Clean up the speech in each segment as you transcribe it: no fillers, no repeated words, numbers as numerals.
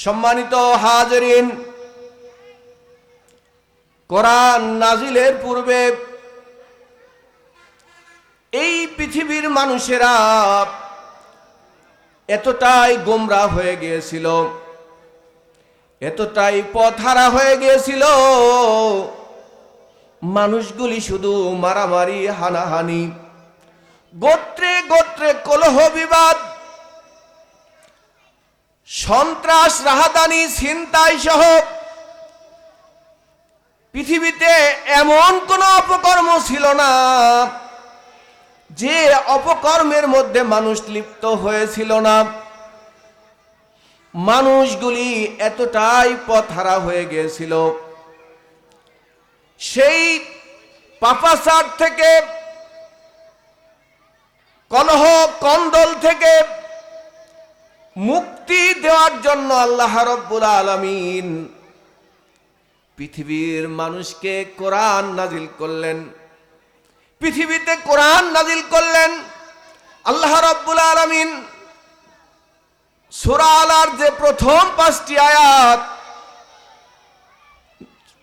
সম্মানিত হাজিরিন, কোরআন নাজিলের পূর্বে এই পৃথিবীর মানুষেরা এতটাই গোমরা হয়ে গিয়েছিল, এতটাই পথহারা হয়ে গিয়েছিল, মানুষগুলি শুধু মারামারি, হানাহানি, গোত্রে গোত্রে কলহ বিবাদ, সন্ত্রাস, রাহাদানি, ছিনতাই সহ পৃথিবীতে এমন কোন অপকর্ম ছিল না যে অপকর্মের মধ্যে মানুষ লিপ্ত হয়েছিল না। মানুষগুলি এতটাই পথহারা হয়ে গিয়েছিল, সেই পাপাচার থেকে, কলহ কন্দল থেকে মুক্তি দেওয়ার জন্য আল্লাহ রাব্বুল আলামিন পৃথিবীর মানুষকে কোরআন নাজিল করলেন, পৃথিবীতে কোরআন নাজিল করলেন। আল্লাহ রাব্বুল আলামিন সূরা আলার যে প্রথম 5টি আয়াত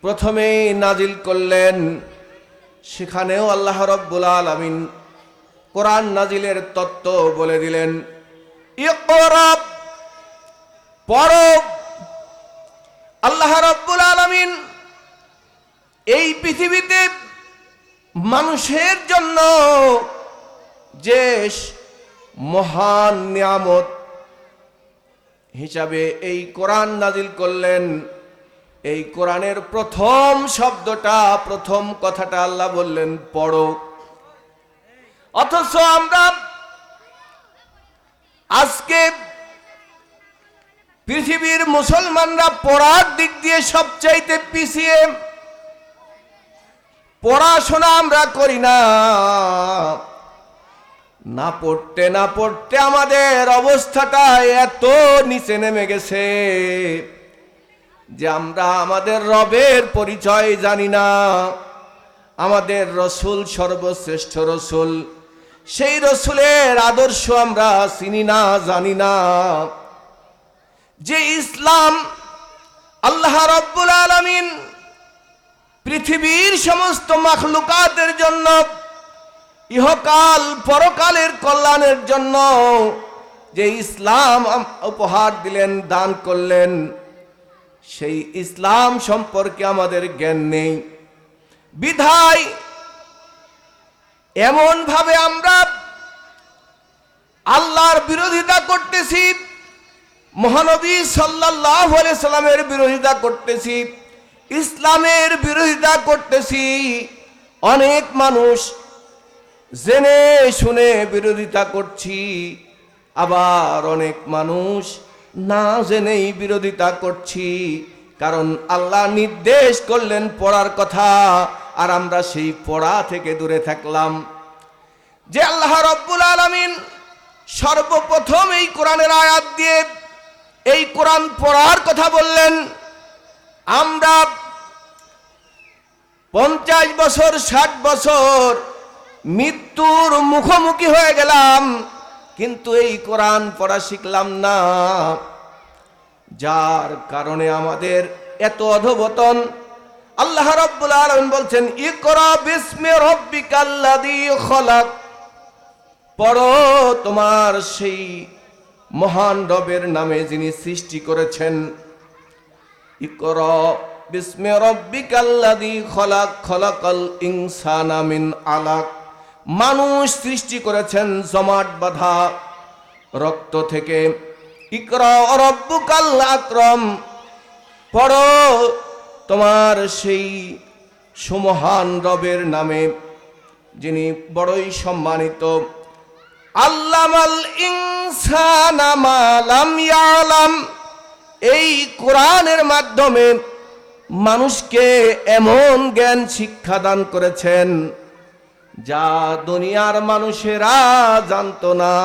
প্রথমে নাজিল করলেন, সেখানেও আল্লাহ রাব্বুল আলামিন কোরআন নাজিলের তত্ত্ব বলে দিলেন। ইকরা, পড়ো। আল্লাহ রাব্বুল আলামিন এই পৃথিবীতে মানুষের জন্য যে মহান নিয়ামত হিসাবে এই কোরআন নাজিল করলেন, এই কোরআনের প্রথম শব্দটা, প্রথম কথাটা আল্লাহ বললেন পড়ো। অথচ আমরা আজকে পৃথিবীর মুসলমানরা পড়ার দিক দিয়ে সবচাইতে পিছিয়ে। পড়াশোনা আমরা করি না, না পড়তে না পড়তে আমাদের অবস্থাটা এত নিচে নেমে গেছে যে আমরা আমাদের রবের পরিচয় জানি না, আমাদের রসুল সর্বশ্রেষ্ঠ রসুল, সেই রসুলের আদর্শ আমরা চিনি না, জানি না। যে ইসলাম আল্লাহ রাব্বুল আলামিন পৃথিবীর সমস্ত মাখলুকাতের জন্য, ইহকাল পরকালের কল্যাণের জন্য যে ইসলাম উপহার দিলেন, দান করলেন, সেই ইসলাম সম্পর্কে আমাদের জ্ঞান নেই। বিধায় এমন ভাবে আমরা আল্লাহর বিরোধিতা করতেছি, মহানবী সাল্লাল্লাহু আলাইহি সাল্লামের বিরোধিতা করতেছি, ইসলামের বিরোধিতা করতেছি। অনেক মানুষ জেনে শুনে বিরোধিতা করছি, আবার অনেক মানুষ না জেনেই বিরোধিতা করছি। কারণ আল্লাহ নির্দেশ করলেন পড়ার কথা, আর আমরা সেই পড়া থেকে দূরে থাকলাম। যে আল্লাহ রাব্বুল আলামিন সর্বপ্রথম এই কোরআনের আয়াত দিয়ে এই কোরআন পড়ার কথা বললেন, আমরা 50 বছর 60 বছর মৃত্যুর মুখোমুখি হয়ে গেলাম, কিন্তু এই কোরআন পড়া শিখলাম না, যার কারণে আমাদের এত অধঃপতন। আল্লাহ রাব্বুল আলামিন বলছেন ইকরা বিসমি রাব্বিকাল্লাযী খলাক, পড়ো তোমার সেই মহান রবের নামে যিনি সৃষ্টি করেছেন। ইকরা বিসমি রাব্বিকাল্লাযী খলাক, খলাকাল ইনসানা মিন আলাক, মানুষ সৃষ্টি করেছেন জমাট বাঁধা রক্ত থেকে। ইকরা রাব্বুকাল আকরাম, পড়ো তোমার সেই সুমহান রবের নামে যিনি বড়ই সম্মানিত। আল্লামাল ইনসানা মা লাম ইয়ালাম, এই কোরআনের মাধ্যমে মানুষকে এমন জ্ঞান শিক্ষা দান করেছেন যা দুনিয়ার মানুষেরা জানতো না,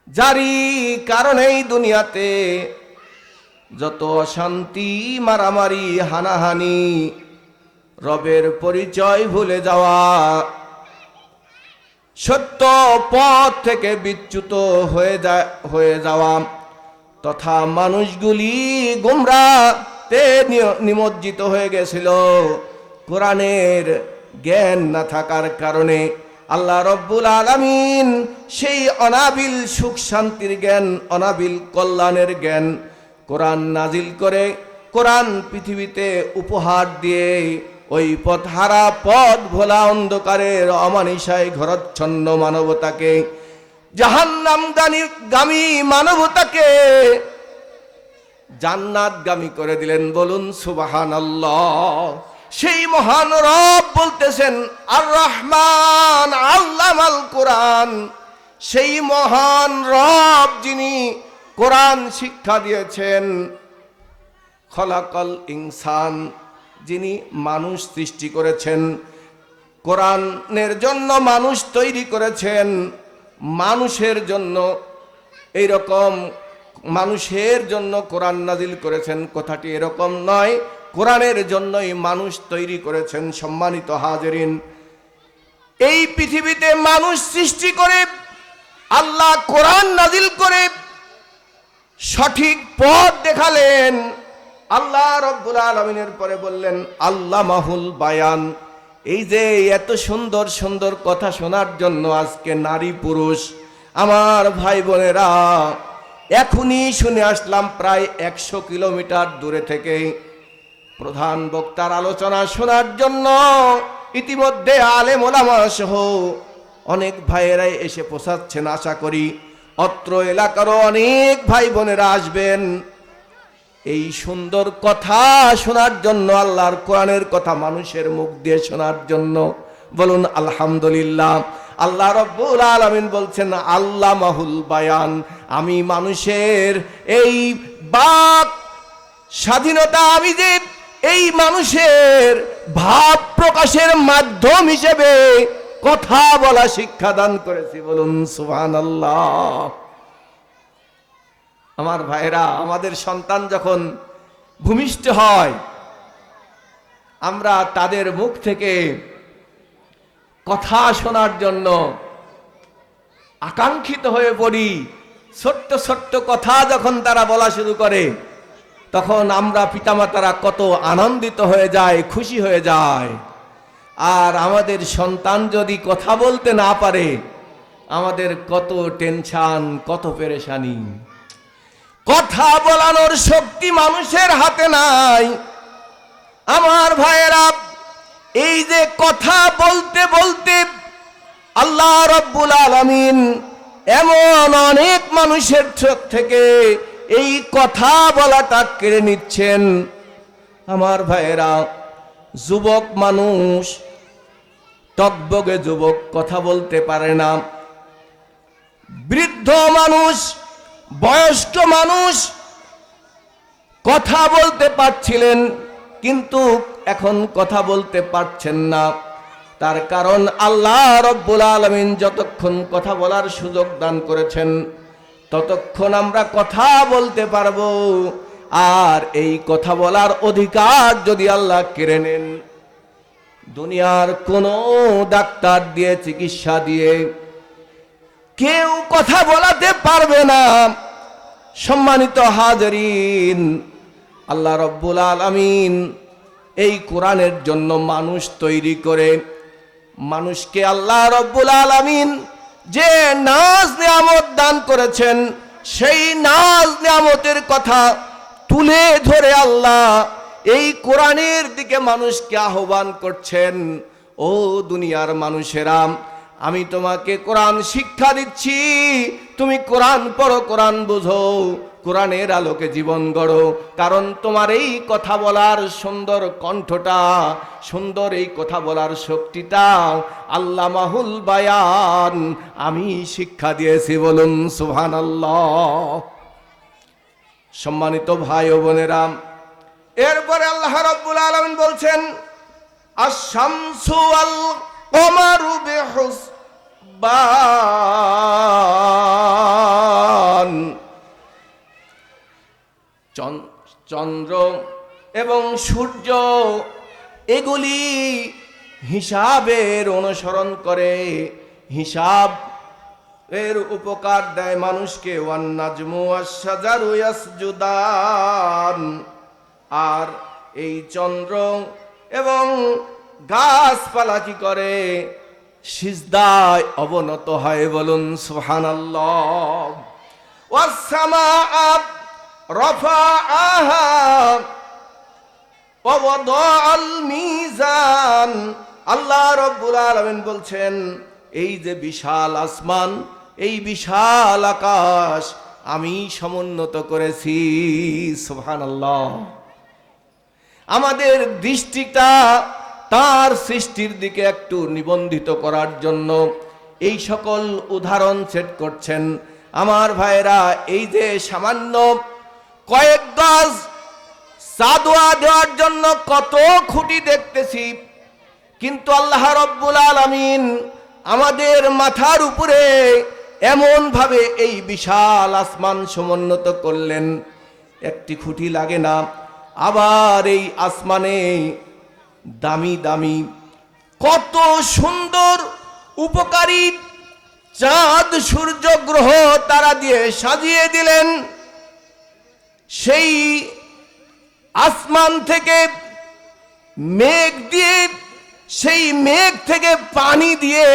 যারই কারণেই দুনিয়াতে যত অশান্তি, মারামারি, হানাহানি, রবের পরিচয় ভুলে যাওয়া, সত্য পথ থেকে বিচ্যুত হয়ে যাওয়া তথা মানুষগুলি গোমরাতে নিমজ্জিত হয়ে গেছিল কোরআনের জ্ঞান না থাকার কারণে। আল্লাহ রব্বুল আলামিন সেই অনাবিল সুখ শান্তির জ্ঞান, অনাবিল কল্যাণের জ্ঞান কোরআন নাজিল করে, কোরআন পৃথিবীতে উপহার দিয়ে ওই পথহারা পথ ভোলা অন্ধকারের অমানিসায় ঘরচ্ছন্ন মানবতাকে, জাহান্নামগামী মানবতাকে জান্নাতগামী করে দিলেন। বলুন সুবহানাল্লাহ। সেই মহান রব বলতেছেন আর রহমান আল্লামাল কোরআন। সেই মহান রব যিনি কোরআন শিক্ষা দিয়েছেন, খলাকাল ইনসান, যিনি মানুষ সৃষ্টি করেছেন, কোরআনের জন্য মানুষ তৈরি করেছেন, মানুষের জন্য এইরকম মানুষের জন্য কোরআন নাজিল করেছেন। কথাটি এরকম নয়, কোরআনের জন্যই মানুষ তৈরি করেছেন। সম্মানিত হাজেরিন, এই পৃথিবীতে মানুষ সৃষ্টি করে আল্লাহ কোরআন নাজিল করে সঠিক পথ দেখালেন। আল্লাহ রব্বুল আলামিনের পরে বললেন আল্লামাহুল বায়ান। এই যে এত সুন্দর সুন্দর কথা শোনার জন্য আজকে নারী পুরুষ আমার ভাই বোনেরা এখনই শুনে আসলাম প্রায় 100 কিলোমিটার দূরে থেকে প্রধান বক্তার আলোচনা শোনার জন্য। ইতিমধ্যে আলেম ওলামা সহ অনেক ভাইয়েরাই এসে পৌঁছাচ্ছেন। আশা করি অত্র এলাকারও অনেক ভাই বোনেরা আসবেন এই সুন্দর কথা শোনার জন্য, আল্লাহর কোরআনের কথা মানুষের মুখ দিয়ে শোনার জন্য। বলুন আলহামদুলিল্লাহ। আল্লাহ রব্বুল আলামিন বলছেন আল্লামাহুল বায়ান, আমি মানুষের এই বাক স্বাধীনতা, আমি যে এই মানুষের ভাব প্রকাশের মাধ্যম হিসেবে কথা বলা শিক্ষা দান করেছি। বলুন সুবহানাল্লাহ। আমার ভাইরা, আমাদের সন্তান যখন ভূমিষ্ঠ হয় আমরা তাদের মুখ থেকে কথা শোনার জন্য আকাঙ্ক্ষিত হয়ে পড়ি। ছোট্ট ছোট্ট কথা যখন তারা বলা শুরু করে তখন আমরা পিতামাতারা কত আনন্দিত হয়ে যায়, খুশি হয়ে যায়। আর আমাদের সন্তান যদি কথা বলতে না পারে আমাদের কত টেনশন, কত পেরেশানি। কথা বলানোর শক্তি মানুষের হাতে নাই। আমার ভাইয়েরা, এই যে কথা বলতে বলতে আল্লাহ রব্বুল আলামিন এমন অনেক মানুষের থেকে এই কথা বলাটা কেড়ে নিচ্ছেন। আমার ভাইয়েরা, যুবক মানুষ, টকবগে যুবক কথা বলতে পারে না, বৃদ্ধ মানুষ, বয়স্ক মানুষ কথা বলতে পারছিলেন কিন্তু এখন কথা বলতে পারছেন না। তার কারণ আল্লাহ রব্বুল আলামিন যতক্ষণ কথা বলার সুযোগ দান করেছেন ততক্ষণ আমরা কথা বলতে পারবো। আর এই কথা বলার অধিকার যদি আল্লাহ কেড়ে নেন, দুনিয়ার কোনো ডাক্তার দিয়ে, চিকিৎসা দিয়ে কেউ কথা বলাতে পারবে না। সম্মানিত হাজরিন, আল্লাহ রব্বুল আলামিন এই কোরআনের জন্য মানুষ তৈরি করে মানুষকে আল্লাহ রব্বুল আলামিন যে নাজ নিয়ামত দান করেছেন সেই নাজ নিয়ামতের কথা তুলে ধরে আল্লাহ এই কোরআনের দিকে মানুষকে আহ্বান করছেন। ও দুনিয়ার মানুষেরা, আমি তোমাকে কোরআন শিক্ষা দিচ্ছি, তুমি কোরআন পড়ো, কোরআন বুঝো, কোরআনের আলোকে জীবন গড়ো। কারণ তোমার এই কথা বলার সুন্দর কণ্ঠটা, সুন্দর এই কথা বলার শক্তিটা আল্লামাহুল বায়ান, আমি শিক্ষা দিয়েছি। বলুন সুবহানাল্লাহ। সম্মানিত ভাই ও বোনেরা, এরপরে আল্লাহ রাব্বুল আলামিন বলছেন আশ-শামসু ওয়াল কমারু বিহুসবান, চন্দ্র এবং সূর্য এগুলি হিসাবের অনুসরণ করে, হিসাব এর উপকার দেয় মানুষকে। ওয়ান নাজমু ওয়াশ-শাজারু ইয়াসজুদান, আর এই চন্দ্র এবং গাছপালা কি করে? সিজদায় অবনত হয়। বলুন সুবহানাল্লাহ। ওয়াস-সামাআ রাফাআহা ওয়া ওয়াদাআল মিজান। আল্লাহ রাব্বুল আলামিন বলছেন, এই যে বিশাল আসমান, এই বিশাল আকাশ আমি সমুন্নত করেছি। সুবহানাল্লাহ। আমাদের দৃষ্টিটা তার সৃষ্টির দিকে একটু নিবন্ধিত করার জন্য এই সকল উদাহরণ সেট করছেন। আমার ভাইরা, এই যে সামান্য কয়েক গজ চাঁদোয়া দেওয়ার জন্য কত খুঁটি দেখতেছি, কিন্তু আল্লাহ রাব্বুল আলামিন আমাদের মাথার উপরে এমন ভাবে এই বিশাল আসমান সমুন্নত করলেন, একটি খুঁটি লাগে না। আবার এই আসমানে দামি দামি কত সুন্দর উপকারী চাঁদ, সূর্য, গ্রহ, তারা দিয়ে সাজিয়ে দিলেন। সেই আসমান থেকে মেঘ দিয়ে, সেই মেঘ থেকে পানি দিয়ে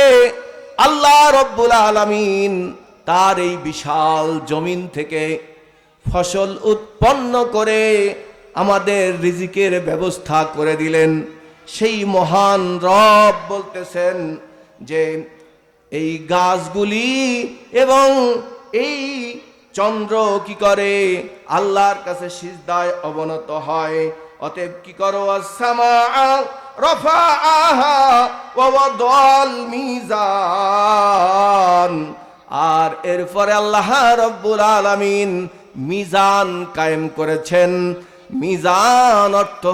আল্লাহ রাব্বুল আলামিন তার এই বিশাল জমিন থেকে ফসল উৎপন্ন করে আমাদের রিজিকের ব্যবস্থা করে দিলেন। সেই মহান রব বলতেছেন যে এই গাছগুলি এবং এই চন্দ্র কি করে? আল্লাহর কাছে সিজদায় অবনত হয়। অতএব কি করো? আস-সামাআ রাফাআহা ওয়া ওয়াদাল মিজান। আর এরপরে আল্লাহ রাব্বুল আলামিন মিজান কায়েম করেছেন। মিজান অর্থ